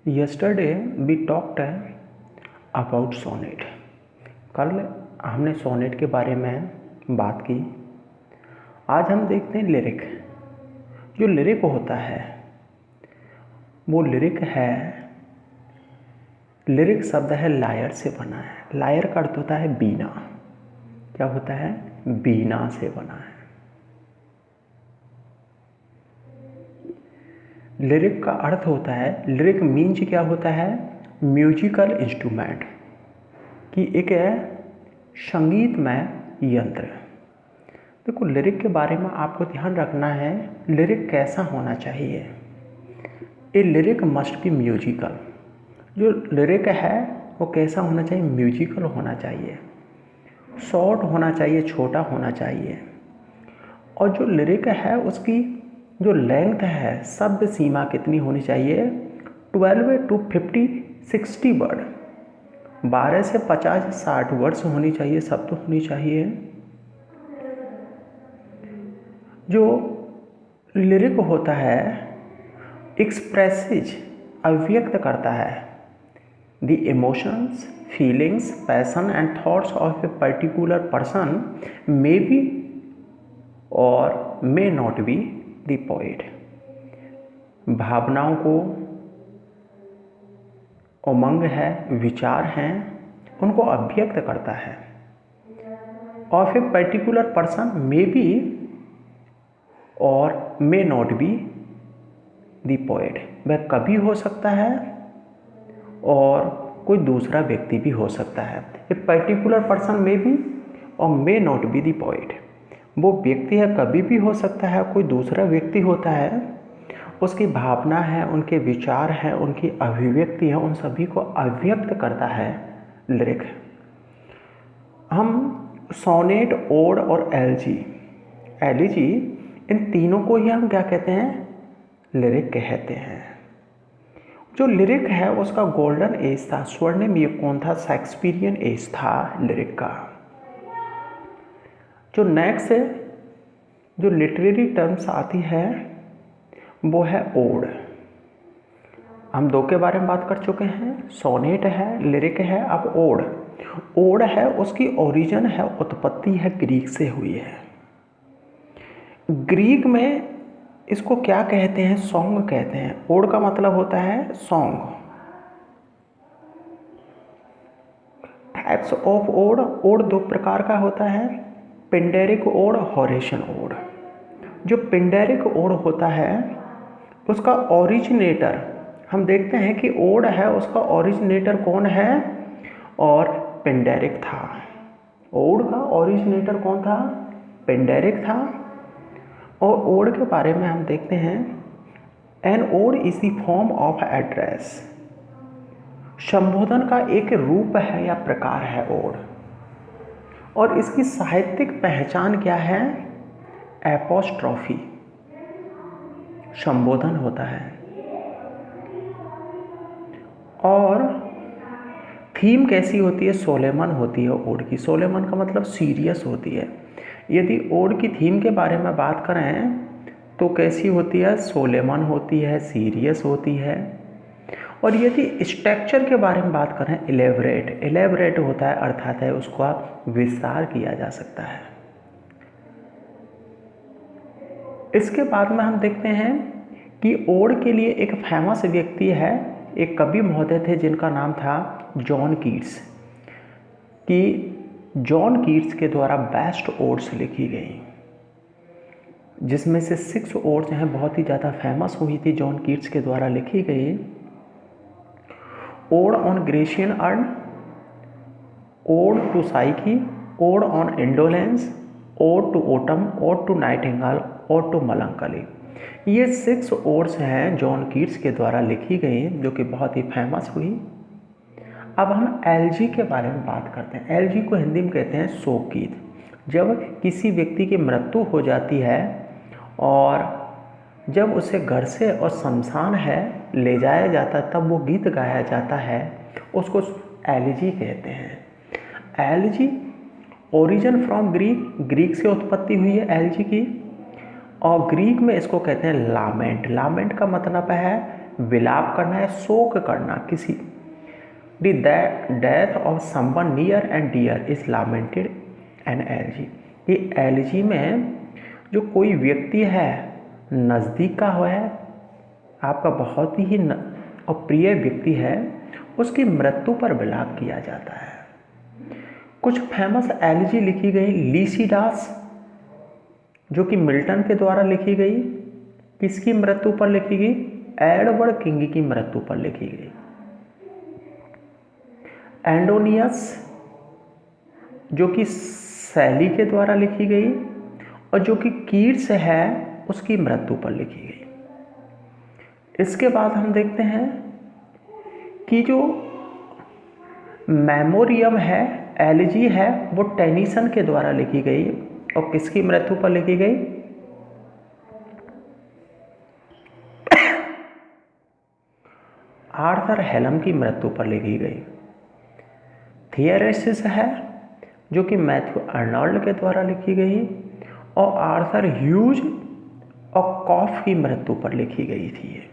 Yesterday we talked about sonnet। कल हमने sonnet के बारे में बात की। आज हम देखते हैं लिरिक। जो लिरिक होता है वो लिरिक शब्द है लायर से बना है। लायर का अर्थ होता है बीना। क्या होता है? बीना से बना है। लिरिक का अर्थ होता है, लिरिक मीन्स क्या होता है? म्यूजिकल इंस्ट्रूमेंट, कि एक संगीतमय यंत्र। देखो, लिरिक के बारे में आपको ध्यान रखना है, लिरिक कैसा होना चाहिए। ए लिरिक मस्ट बी म्यूजिकल। जो लिरिक है वो कैसा होना चाहिए? म्यूजिकल होना चाहिए, शॉर्ट होना चाहिए, छोटा होना चाहिए। और जो लिरिक है उसकी जो लेंथ है, शब्द सीमा कितनी होनी चाहिए? 12 to 50 60 वर्ड, 12 से 50 60 वर्ड्स होनी चाहिए, शब्द होनी चाहिए। जो लिरिक होता है एक्सप्रेसेज, अभिव्यक्त करता है the emotions, feelings, passion and thoughts of a particular person, may be और may not be the poet. भावनाओं को, उमंग है, विचार हैं, उनको अभिव्यक्त करता है। Of a particular person, may be और may not be the poet. वह कभी हो सकता है और कोई दूसरा व्यक्ति भी हो सकता है। A particular person may be और may not be the poet. वो व्यक्ति है, कभी भी हो सकता है, कोई दूसरा व्यक्ति होता है, उसकी भावना है, उनके विचार हैं, उनकी अभिव्यक्ति है, उन सभी को अभिव्यक्त करता है लिरिक। हम सोनेट, ओड और एलिजी इन तीनों को ही हम क्या कहते हैं? लिरिक कहते हैं। जो लिरिक है उसका गोल्डन एज था, स्वर्णिम युग कौन था? शेक्सपियरियन एज था लिरिक का। जो नेक्स्ट जो लिटरेरी टर्म्स आती है वो है ओड। हम दो के बारे में बात कर चुके हैं, सोनेट है, लिरिक है। अब ओड है, उसकी ओरिजिन है, उत्पत्ति है, ग्रीक से हुई है। ग्रीक में इसको क्या कहते हैं? सॉन्ग कहते हैं। ओड का मतलब होता है सॉन्ग। टाइप्स ऑफ ओड दो प्रकार का होता है, पिंडेरिक ओड, होरेशियन ओड। जो पिंडेरिक ओड होता है उसका ओरिजिनेटर, हम देखते हैं कि ओड है उसका ओरिजिनेटर कौन है? और पिंडेरिक था। ओड का ओरिजिनेटर कौन था? पिंडेरिक था। और ओड के बारे में हम देखते हैं, an ode is the form of address. संबोधन का एक रूप है या प्रकार है ओड। और इसकी साहित्यिक पहचान क्या है? एपोस्ट्रॉफी, संबोधन होता है। और थीम कैसी होती है? सोलेमन होती है ओड की। सोलेमन का मतलब सीरियस होती है। यदि ओड की थीम के बारे में बात करें तो कैसी होती है? सोलेमन होती है, सीरियस होती है। और यदि स्ट्रक्चर के बारे में बात करें, इलेबरेट होता है, अर्थात है उसका विस्तार किया जा सकता है। इसके बाद में हम देखते हैं कि ओड के लिए एक फेमस व्यक्ति है, एक कवि महोदय थे जिनका नाम था जॉन कीट्स। कि जॉन कीट्स के द्वारा बेस्ट ओड्स लिखी गई, जिसमें से 6 ओड्स हैं बहुत ही ज़्यादा फेमस हुई थी, जॉन कीट्स के द्वारा लिखी गई। Ode on Grecian urn, ode to Psyche, ode on indolence, ode to autumn, ode to nightingale, ode to melancholy. ये 6 ओड्स हैं जॉन कीट्स के द्वारा लिखी गई, जो कि बहुत ही फेमस हुई। अब हम एलजी के बारे में बात करते हैं। एलजी को हिंदी में कहते हैं शोक गीत। जब किसी व्यक्ति की मृत्यु हो जाती है और जब उसे घर से और शमशान है ले जाया जाता है, तब वो गीत गाया जाता है, उसको एलिजी कहते हैं। एलिजी ओरिजिन फ्रॉम ग्रीक से उत्पत्ति हुई है एलिजी की। और ग्रीक में इसको कहते हैं लामेंट। लामेंट का मतलब है विलाप करना है, शोक करना किसी। The death of someone near and dear is lamented an elegy. ये एलजी में जो कोई व्यक्ति है नज़दीक का है, आपका बहुत ही और प्रिय व्यक्ति है, उसकी मृत्यु पर विलाप किया जाता है। कुछ फेमस एलजी लिखी गई, लीसिडास जो कि मिल्टन के द्वारा लिखी गई, किसकी मृत्यु पर लिखी गई? एडवर्ड किंग की मृत्यु पर लिखी गई। एंडोनियस जो कि शैली के द्वारा लिखी गई, और जो कि कीट्स है उसकी मृत्यु पर लिखी गई। इसके बाद हम देखते हैं कि जो मेमोरियम है, एलजी है, वो टेनिसन के द्वारा लिखी गई, और किसकी मृत्यु पर लिखी गई? आर्थर हेलम की मृत्यु पर लिखी गई। थियरेसिस है जो कि मैथ्यू अर्नोल्ड के द्वारा लिखी गई, और आर्थर ह्यूज और कॉफ की मृत्यु पर लिखी गई थी।